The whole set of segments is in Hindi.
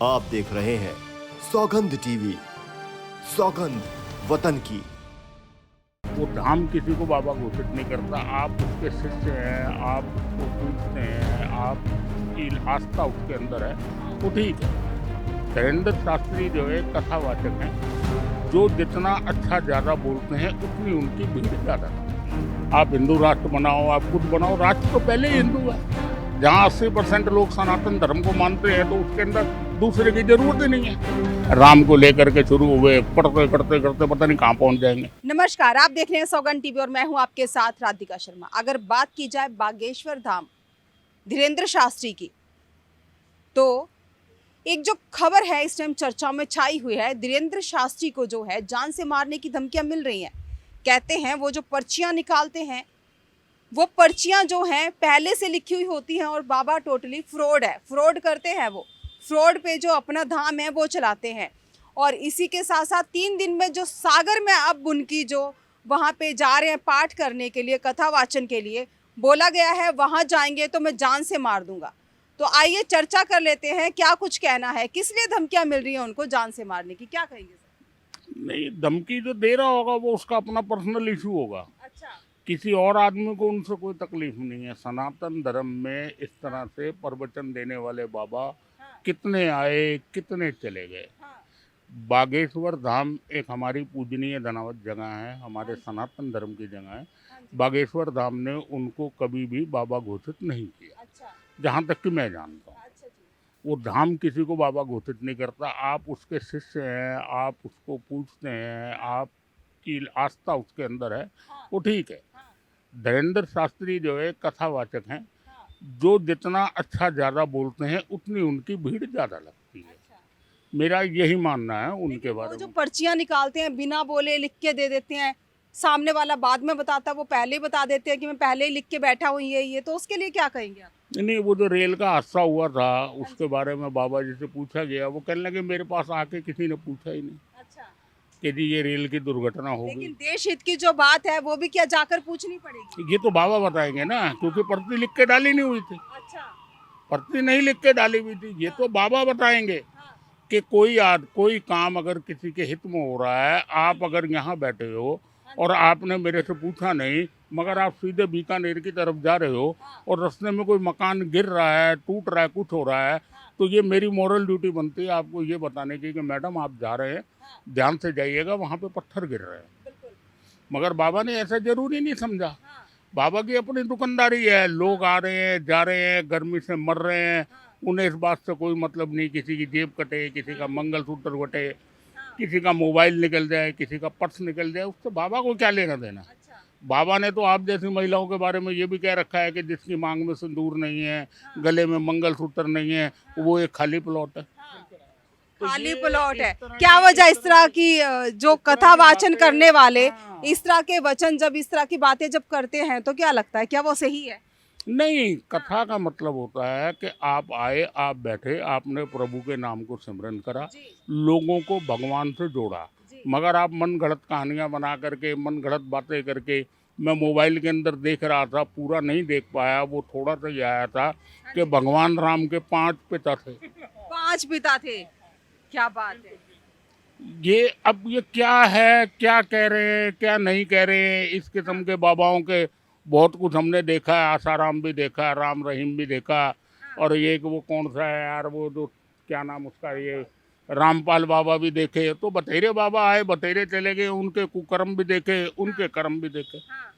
आप देख रहे हैं सौगंध टीवी, सौगंध वतन की। वो धाम किसी को बाबा घोषित नहीं करता। आप उसके शिष्य हैं, आप उसको पूजते हैं, आपकी आस्था उसके अंदर है, वो ठीक है। धीरेन्द्र शास्त्री जो है कथावाचक हैं, जो जितना अच्छा ज़्यादा बोलते हैं उतनी उनकी भीड़ ज़्यादा है। आप हिंदू राष्ट्र बनाओ, आप कुछ बनाओ, राष्ट्र तो पहले ही हिंदू है। जहाँ 80% लोग सनातन धर्म को मानते हैं तो उसके अंदर दूसरे की जरूरत ही नहीं है। राम को लेकर के शुरू हुए, पढ़ते करते करते पता नहीं कहाँ पहुँच जाएंगे। नमस्कार, आप देख रहे हैं सौगंध टीवी और मैं हूं आपके साथ राधिका शर्मा। अगर बात की जाए बागेश्वर धाम धीरेन्द्र शास्त्री की, तो एक जो खबर है इस टाइम चर्चा में छाई हुई है, धीरेन्द्र शास्त्री को जो है जान से मारने की धमकियां मिल रही हैं। कहते हैं वो जो पर्चियां निकालते हैं, वो पर्चियां जो हैं पहले से लिखी हुई होती हैं और बाबा टोटली फ्रॉड है, फ्रॉड करते हैं। वो फ्रॉड पे जो अपना धाम है वो चलाते हैं। और इसी के साथ साथ 3 दिन में जो सागर में अब उनकी जो वहाँ पे जा रहे हैं पाठ करने के लिए, कथा वाचन के लिए बोला गया है, वहाँ जाएंगे तो मैं जान से मार दूंगा। तो आइए चर्चा कर लेते हैं, क्या कुछ कहना है, किस लिए धमकियां मिल रही हैं उनको जान से मारने की, क्या कहेंगे सर? नहीं, धमकी जो दे रहा होगा वो उसका अपना पर्सनल इशू होगा। अच्छा, किसी और आदमी को उनसे कोई तकलीफ नहीं है। सनातन धर्म में इस तरह से प्रवचन देने वाले बाबा हाँ, कितने आए, कितने चले गए। हाँ, बागेश्वर धाम एक हमारी पूजनीय धनावत जगह है, हमारे सनातन धर्म की जगह है। हाँ जी, बागेश्वर धाम ने उनको कभी भी बाबा घोषित नहीं किया, अच्छा, जहाँ तक कि मैं जानता हूँ। अच्छा जी, वो धाम किसी को बाबा घोषित नहीं करता। आप उसके शिष्य हैं, आप उसको पूजते हैं, आपकी आस्था उसके अंदर है, हाँ, वो ठीक है। हाँ, धीरेन्द्र शास्त्री जो है कथावाचक हैं, हाँ, जो जितना अच्छा ज़्यादा बोलते हैं उतनी उनकी भीड़ ज़्यादा लगती है। अच्छा। मेरा यही मानना है उनके लेकिन वो बारे जो में। पर्चियां निकालते हैं बिना बोले लिख के दे देते हैं, सामने वाला बाद में बताता है, वो पहले ही बता देते हैं कि मैं पहले ही लिख के बैठा हूँ ये, तो उसके लिए क्या कहेंगे आप? नहीं, वो जो रेल का हादसा हुआ था हाँ उसके जी, बारे में बाबा जी से पूछा गया, वो कहने लगे मेरे पास आके किसी ने पूछा ही नहीं अच्छा। कि जी ये रेल की दुर्घटना हो लेकिन गई। देश हित की जो बात है वो भी क्या जाकर पूछनी पड़ेगी? ये तो बाबा बताएंगे ना, क्योंकि पर्ची लिख के डाली नहीं हुई थी। अच्छा, पर्ची नहीं लिख के डाली हुई थी, ये तो बाबा बताएंगे हाँ, कि कोई काम अगर किसी के हित में हो रहा है, आप अगर यहाँ बैठे हो और आपने मेरे से पूछा नहीं, मगर आप सीधे बीकानेर की तरफ जा रहे हो और रास्ते में कोई मकान गिर रहा है, टूट रहा है, कुछ हो रहा है, तो ये मेरी मॉरल ड्यूटी बनती है आपको ये बताने की कि मैडम आप जा रहे हैं, ध्यान से जाइएगा, वहाँ पे पत्थर गिर रहे हैं। बिल्कुल, मगर बाबा ने ऐसा जरूरी नहीं समझा। हाँ, बाबा की अपनी दुकानदारी है, लोग आ रहे हैं, जा रहे हैं, गर्मी से मर रहे हैं, उन्हें इस बात से कोई मतलब नहीं, किसी की जेब कटे, किसी का मंगलसूत्र कटे, हाँ, किसी का मोबाइल निकल जाए, किसी का पर्स निकल जाए, उससे बाबा को क्या लेना देना। अच्छा, बाबा ने तो आप जैसी महिलाओं के बारे में ये भी कह रखा है कि जिसकी मांग में सिंदूर नहीं है, गले में मंगलसूत्र नहीं है, वो एक खाली प्लॉट है। हाँ, तो खाली ये प्लॉट है। इस तरह क्या की- वजह इस तरह की जो इस तरह कथा की वाचन बातें- करने वाले हाँ। इस तरह के वचन, जब इस तरह की बातें जब करते हैं तो क्या लगता है, क्या वो सही है? नहीं, कथा का मतलब होता है कि आप आए, आप बैठे, आपने प्रभु के नाम को सिमरन करा, जी, लोगों को भगवान से जोड़ा। जी, मगर आप मन गढ़ंत कहानियाँ बना करके, मन गढ़ंत बातें करके, मैं मोबाइल के अंदर देख रहा था, पूरा नहीं देख पाया, वो थोड़ा सा ही आया था कि भगवान राम के 5 पिता थे। 5 पिता थे, क्या बात है। ये क्या है, क्या कह रहे हैं, क्या नहीं कह रहे हैं, इस किस्म के बाबाओं के बहुत कुछ हमने देखा है। आसाराम भी देखा, राम रहीम भी देखा, और ये कि वो कौन सा है यार, वो जो क्या नाम उसका, ये रामपाल बाबा भी देखे। तो बतेरे बाबा आए, बतेरे चले गए, उनके कुकर्म भी देखे, उनके कर्म भी देखे। हाँ,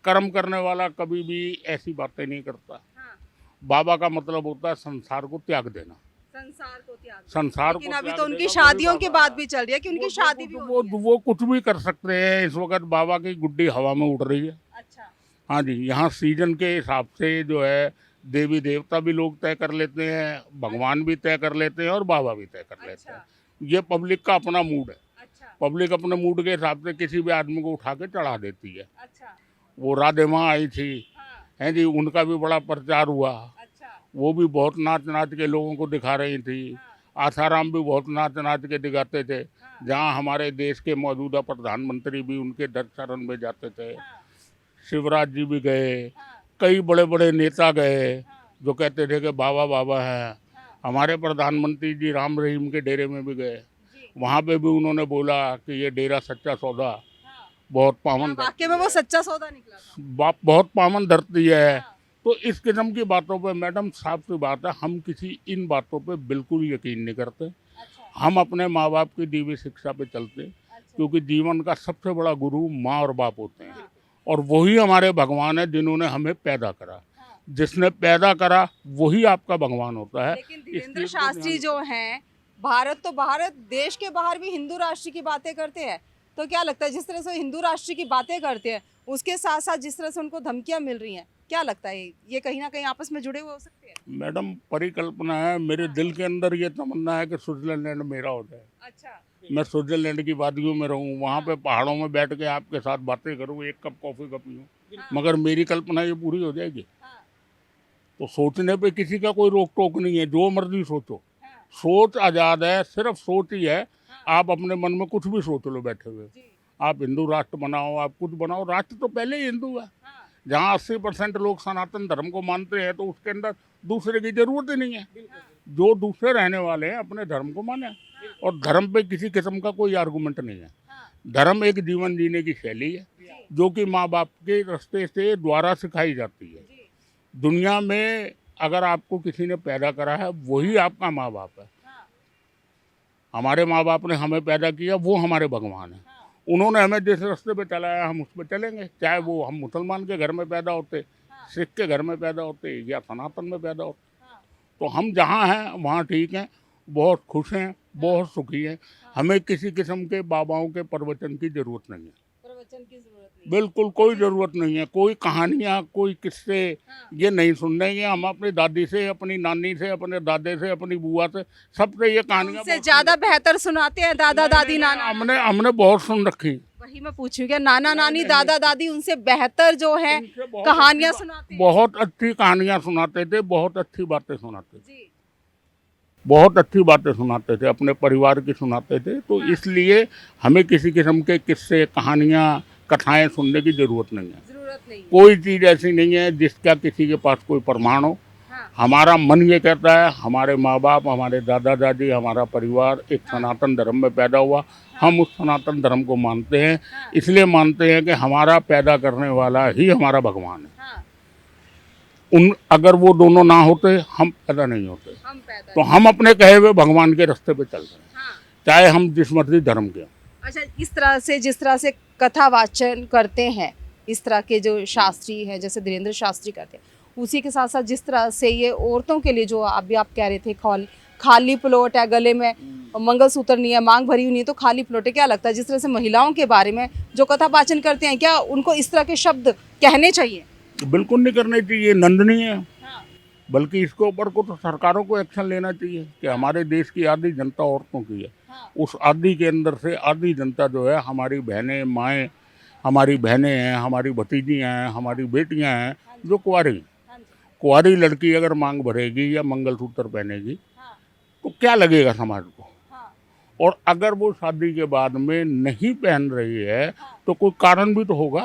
कर्म करने वाला कभी भी ऐसी बातें नहीं करता। हाँ, बाबा का मतलब होता है संसार को त्याग देना। संसार को त्याग दो। संसार लेकिन को अभी त्याग तो उनकी देगा शादियों वही की बाबा बात है। भी चल रही है कि उनकी वो शादी भी हो रही है। वो कुछ भी कर सकते हैं। इस वक्त बाबा की गुड्डी हवा में उड़ रही है। अच्छा, हाँ जी, यहाँ सीजन के हिसाब से जो है देवी देवता भी लोग तय कर लेते हैं, भगवान भी तय कर लेते हैं और बाबा भी तय कर लेते हैं। अच्छा, ये पब्लिक का अपना मूड है। अच्छा, पब्लिक अपने मूड के हिसाब से किसी भी आदमी को उठा के चढ़ा देती है। अच्छा, वो राधे माँ आई थी, हाँ, हैं जी, उनका भी बड़ा प्रचार हुआ। अच्छा, वो भी बहुत नाच नाच के लोगों को दिखा रही थी। हाँ, आसाराम भी बहुत नाच नाच के दिखाते थे। हाँ, जहाँ हमारे देश के मौजूदा प्रधानमंत्री भी उनके दर शरण में जाते थे। हाँ, शिवराज जी भी गए, हाँ, कई बड़े बड़े नेता गए हाँ, जो कहते थे कि बाबा बाबा हैं। हाँ, हमारे प्रधानमंत्री जी राम रहीम के डेरे में भी गए, वहाँ पे भी उन्होंने बोला कि ये डेरा सच्चा सौदा बहुत पावन वाकई में वो सच्चा सौदा निकला था। बहुत पावन धरती है। तो इस किस्म की बातों पे मैडम साफ सी बात है, हम किसी इन बातों पे बिल्कुल यकीन नहीं करते। हम अपने माँ बाप की दी हुई शिक्षा पे चलते, क्योंकि जीवन का सबसे बड़ा गुरु माँ और बाप होते हैं, और वही हमारे भगवान है जिन्होंने हमें पैदा करा। जिसने पैदा करा वही आपका भगवान होता है। लेकिन धीरेन्द्र शास्त्री जो हैं, भारत देश के बाहर भी हिंदू राष्ट्र की बातें करते हैं। तो क्या लगता है जिस तरह से हिंदू राष्ट्र की बातें करते हैं, उसके साथ साथ जिस तरह से उनको धमकियां मिल रही हैं, क्या लगता है ये कहीं ना कहीं आपस में जुड़े हुए हो सकते हैं? मैडम परिकल्पना है, मेरे दिल के अंदर ये तमन्ना है कि स्विट्जरलैंड मेरा हो जाए। अच्छा, मैं स्विट्जरलैंड की वादियों में रहूं, वहाँ पे पहाड़ों में बैठ के आपके साथ बातें करूं, एक कप कॉफ़ी का पीऊं, मगर मेरी कल्पना ये पूरी हो जाएगी। तो सोचने पे किसी का कोई रोक टोक नहीं है, जो मर्जी सोचो। सोच आज़ाद है, सिर्फ सोच ही है। आप अपने मन में कुछ भी सोच लो बैठे हुए। आप हिंदू राष्ट्र बनाओ, आप कुछ बनाओ, राष्ट्र तो पहले ही हिंदू है। जहाँ 80% लोग सनातन धर्म को मानते हैं, तो उसके अंदर दूसरे की जरूरत ही नहीं है। जो दूसरे रहने वाले हैं अपने धर्म को माने, और धर्म पे किसी किस्म का कोई आर्गूमेंट नहीं है। धर्म एक जीवन जीने की शैली है, जो कि माँ बाप के रास्ते से द्वारा सिखाई जाती है। दुनिया में अगर आपको किसी ने पैदा करा है, वही आपका माँ बाप है। हमारे माँ बाप ने हमें पैदा किया, वो हमारे भगवान है। उन्होंने हमें जिस रास्ते पे चलाया, हम उस पर चलेंगे। चाहे वो हम मुसलमान के घर में पैदा होते, सिख के घर में पैदा होते, या सनातन में पैदा होते। तो हम जहाँ हैं वहाँ ठीक हैं, बहुत खुश हैं, बहुत सुखी हैं। हमें किसी किस्म के बाबाओं के प्रवचन की जरूरत नहीं है। प्रवचन की जरूरत नहीं, बिल्कुल कोई ज़रूरत नहीं है। कोई कहानियाँ, कोई किस्से ये नहीं सुनने के। हम अपनी दादी से, अपनी नानी से, अपने दादे से, अपनी बुआ से, सबसे ये कहानियाँ से ज्यादा बेहतर सुनाते हैं दादा दादी नाना। हमने बहुत सुन रखी। वही मैं पूछूं, क्या नाना नानी दादा दादी उनसे बेहतर जो है कहानियां सुनाते हैं? बहुत अच्छी कहानियाँ सुनाते थे, बहुत अच्छी बातें सुनाते थे, जी, बहुत अच्छी बातें सुनाते थे, अपने परिवार की सुनाते थे। तो इसलिए हमें किसी किस्म के किस्से, कहानियाँ, कथाएं सुनने की जरूरत नहीं है। जरूरत नहीं। कोई चीज़ ऐसी नहीं है जिसका किसी के पास कोई प्रमाण हो। हमारा मन ये कहता है, हमारे माँ बाप, हमारे दादा दादी, हमारा परिवार एक सनातन धर्म में पैदा हुआ। हम उस सनातन धर्म को मानते हैं, इसलिए मानते हैं कि हमारा पैदा करने वाला ही हमारा भगवान है। अगर वो दोनों ना होते, हम पैदा नहीं होते। तो हम अपने कहे हुए भगवान के रास्ते पे चल रहे हैं, चाहे हम जिस मर्जी धर्म के। अच्छा, इस तरह से जिस तरह से कथा वाचन करते हैं, इस तरह के जो शास्त्री हैं, जैसे धीरेन्द्र शास्त्री करते हैं, उसी के साथ साथ जिस तरह से ये औरतों के लिए जो अभी आप कह रहे थे, खाली प्लॉट है, गले में मंगलसूत्र नहीं है, मांग भरी हुई नहीं है, तो खाली प्लॉट है। क्या लगता है जिस तरह से महिलाओं के बारे में जो कथा वाचन करते हैं, क्या उनको इस तरह के शब्द कहने चाहिए? बिल्कुल नहीं करने चाहिए, नंदनीय है। बल्कि इसके ऊपर को तो सरकारों को एक्शन लेना चाहिए कि हमारे देश की आधी जनता औरतों की है। उस आधी के अंदर से आधी जनता जो है, हमारी बहनें, माएँ, हमारी बहनें हैं, हमारी भतीजियाँ हैं, हमारी बेटियाँ हैं, जो कुंवारी लड़की अगर मांग भरेगी या मंगलसूत्र पहनेगी, तो क्या लगेगा समाज को? और अगर वो शादी के बाद में नहीं पहन रही है, तो कोई कारण भी तो होगा।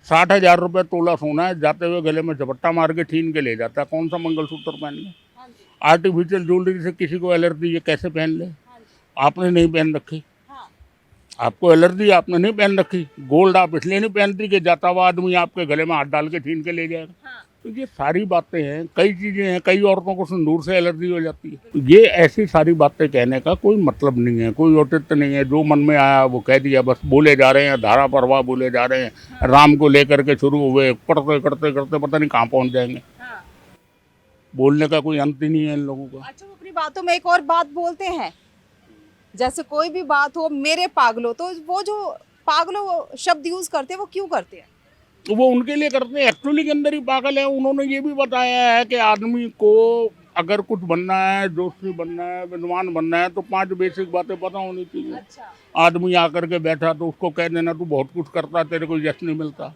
60,000 रुपये तोला सोना है, जाते हुए गले में झपट्टा मार के छीन के ले जाता है। कौन सा मंगलसूत्र पहन ले? आर्टिफिशियल ज्वेलरी से किसी को एलर्जी, ये कैसे पहन ले? आपने नहीं पहन रखी, आपको एलर्जी, आपने नहीं पहन रखी। गोल्ड आप इसलिए नहीं पहनती कि जाता हुआ आदमी आपके गले में हाथ डाल के छीन के ले जाएगा। तो ये सारी बातें हैं, कई चीज़ें हैं। कई औरतों को सिंदूर से एलर्जी हो जाती है। तो ये ऐसी सारी बातें कहने का कोई मतलब नहीं है, कोई औचित्य नहीं है। जो मन में आया वो कह दिया, बस बोले जा रहे हैं, धारा प्रवाह बोले जा रहे हैं। राम को लेकर के शुरू हुए, पढ़ते करते करते पता नहीं कहाँ पहुँच जाएंगे। बोलने का कोई अंत ही नहीं है इन लोगों का। अच्छा, वो अपनी बातों में एक और बात बोलते हैं, जैसे कोई भी बात हो, मेरे पागलो, तो वो जो पागलो शब्द यूज करते हैं, वो क्यों करते हैं? तो वो उनके लिए करते हैं, एक्चुअली के अंदर ही पागल है। उन्होंने ये भी बताया है कि आदमी को अगर कुछ बनना है, जोशी बनना है, विद्वान बनना है, तो 5 बेसिक बातें पता होनी चाहिए। अच्छा। आदमी आकर के बैठा तो उसको कह देना तू बहुत कुछ करता, तेरे को यश नहीं मिलता।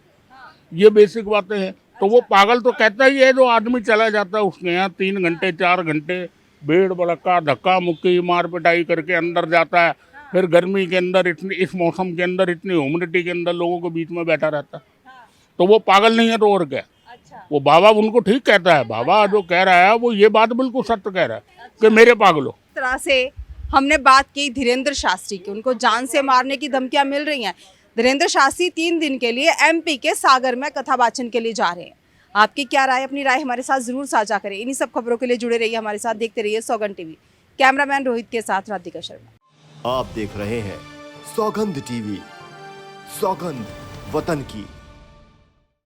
ये बेसिक बातें हैं। तो वो पागल तो कहता ही है। जो आदमी चला जाता है उसके यहाँ 3 घंटे 4 घंटे भीड़ भड़का, धक्का मुक्की, मार पिटाई करके अंदर जाता है। फिर गर्मी के अंदर, इतनी इस मौसम के अंदर, इतनी ह्यूमिडिटी के अंदर लोगों के बीच में बैठा रहता है। तो वो पागल नहीं है तो और क्या? वो बाबा उनको ठीक कहता है, बाबा जो कह रहा है वो ये बात बिल्कुल सत्य कह रहा है कि मेरे पागलो। इस तरह से हमने बात की धीरेन्द्र शास्त्री की, उनको जान से मारने की धमकियां मिल रही हैं। धीरेन्द्र शास्त्री 3 दिन के लिए एमपी के सागर में कथावाचन के लिए जा रहे हैं। आपकी क्या राय, अपनी राय हमारे साथ जरूर साझा करें। इन्हीं सब खबरों के लिए जुड़े रहिए हमारे साथ, देखते रहिए सौगंध टीवी। कैमरामैन रोहित के साथ राधिका शर्मा। आप देख रहे हैं सौगंध टीवी, सौगंध वतन की।